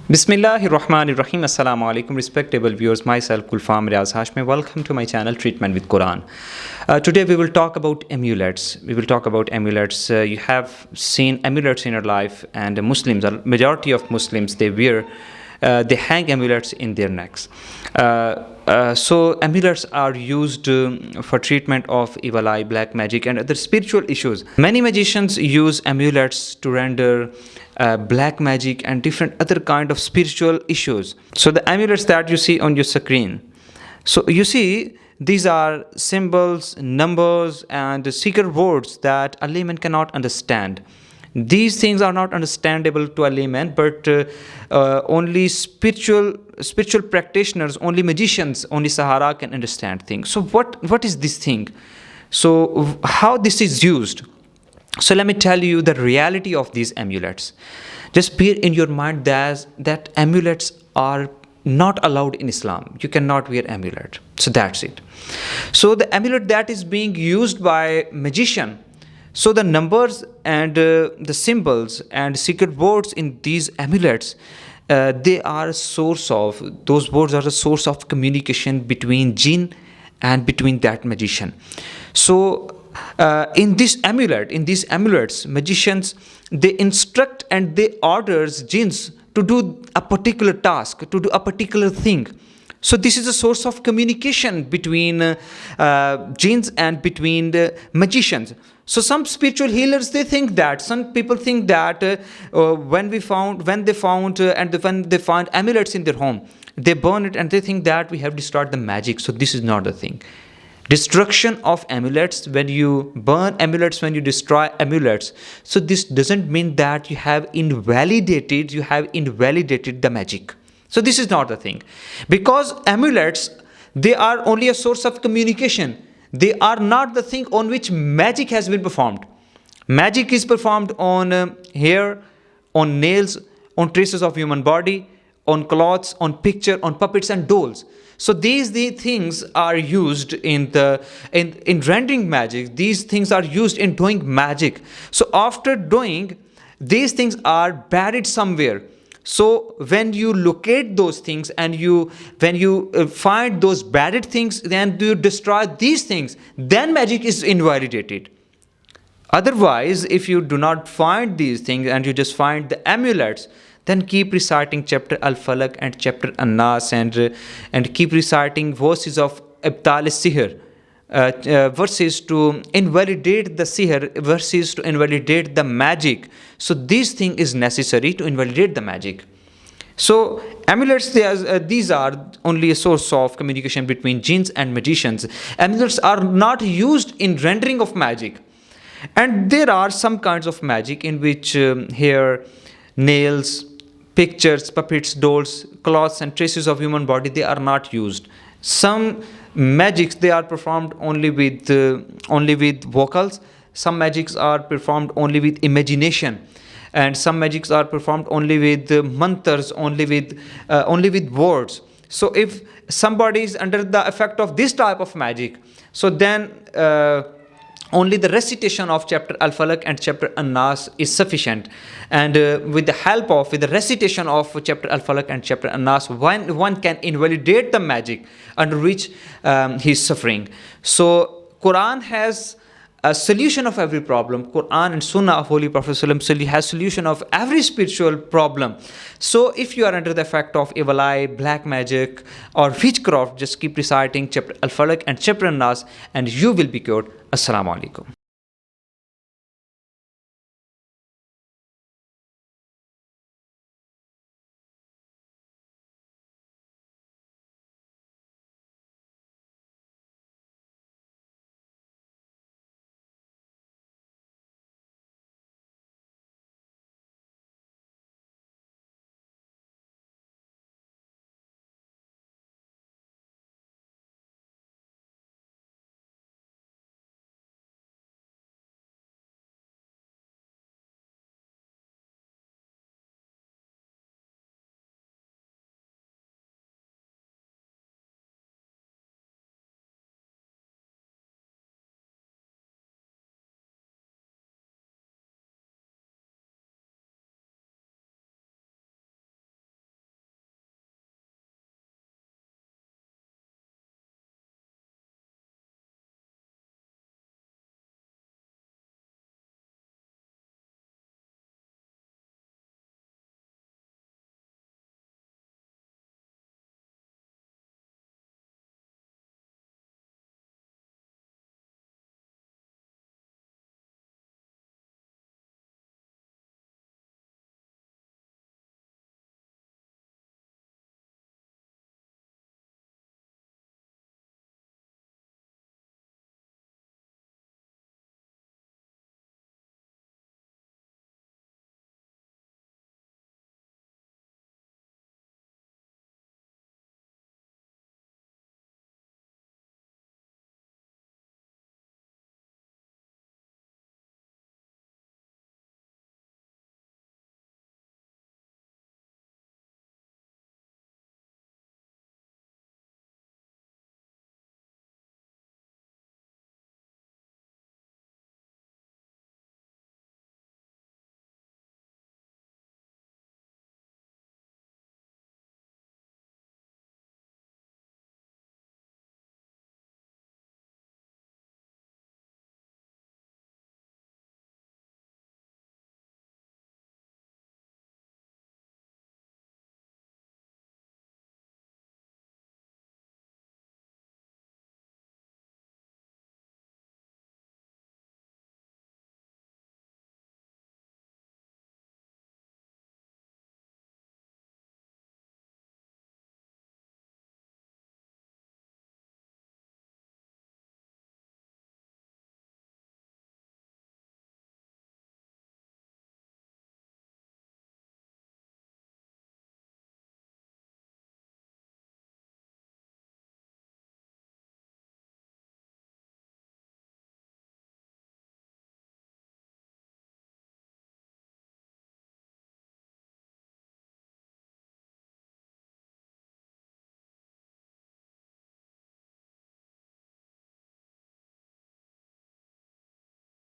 Bismillahirrahmanirrahim. Assalamu alaikum, respectable viewers. Myself, Gulfam Riaz Hashmi. Welcome to my channel, Treatment with Quran. Today we will talk about amulets. You have seen amulets in your life, and Muslims, a majority of Muslims, they hang amulets in their necks. So amulets are used for treatment of evil eye, black magic, and other spiritual issues. Many magicians use amulets to render black magic and different other kind of spiritual issues. So the amulets that you see on your screen, so you see these are symbols, numbers, and secret words that a layman cannot understand. These things are not understandable to a layman, but only spiritual practitioners, only magicians, only Sahara can understand things. So what is this thing? So how this is used? So let me tell you the reality of these amulets. Just bear in your mind that amulets are not allowed in Islam. You cannot wear amulet. So that's it. So the amulet that is being used by magician, so the numbers and the symbols and secret words in these amulets, those words are a source of communication between jinn and between that magician. So in these amulets, magicians, they instruct and they orders jinns to do a particular task, to do a particular thing. So this is a source of communication between jinns and between the magicians. So some spiritual healers, some people think that when they find amulets in their home, they burn it and they think that we have destroyed the magic. So this is not the thing. Destruction of amulets, when you burn amulets, when you destroy amulets, so this doesn't mean that you have invalidated the magic. So this is not the thing, because amulets, they are only a source of communication. They are not the thing on which magic has been performed. Magic is performed on hair, on nails, on traces of human body, on cloths, on picture, on puppets and dolls. So these things are used in rendering magic. These things are used in doing magic. So after doing, these things are buried somewhere. So when you locate those things and when you find those buried things, then you destroy these things, then magic is invalidated. Otherwise, if you do not find these things and you just find the amulets, then keep reciting chapter Al-Falaq and chapter An-Nas and keep reciting verses of Ibtal Sihr, verses to invalidate the sihr, verses to invalidate the magic. So this thing is necessary to invalidate the magic. So amulets, these are only a source of communication between jinns and magicians. Amulets are not used in rendering of magic. And there are some kinds of magic in which hair, nails, pictures, puppets, dolls, cloths and traces of human body, they are not used. Some magics, they are performed only with vocals. Some magics are performed only with imagination, and some magics are performed only with mantras, only with words. So if somebody is under the effect of this type of magic, so then only the recitation of chapter Al-Falaq and chapter An-Nas is sufficient. And with the recitation of chapter Al-Falaq and chapter An-Nas, one can invalidate the magic under which he is suffering. So Quran has a solution of every problem. Quran and Sunnah of Holy Prophet has solution of every spiritual problem. So if you are under the effect of evil eye, black magic or witchcraft, just keep reciting chapter Al-Falaq and chapter An-Nas and you will be cured. Assalamu alaikum.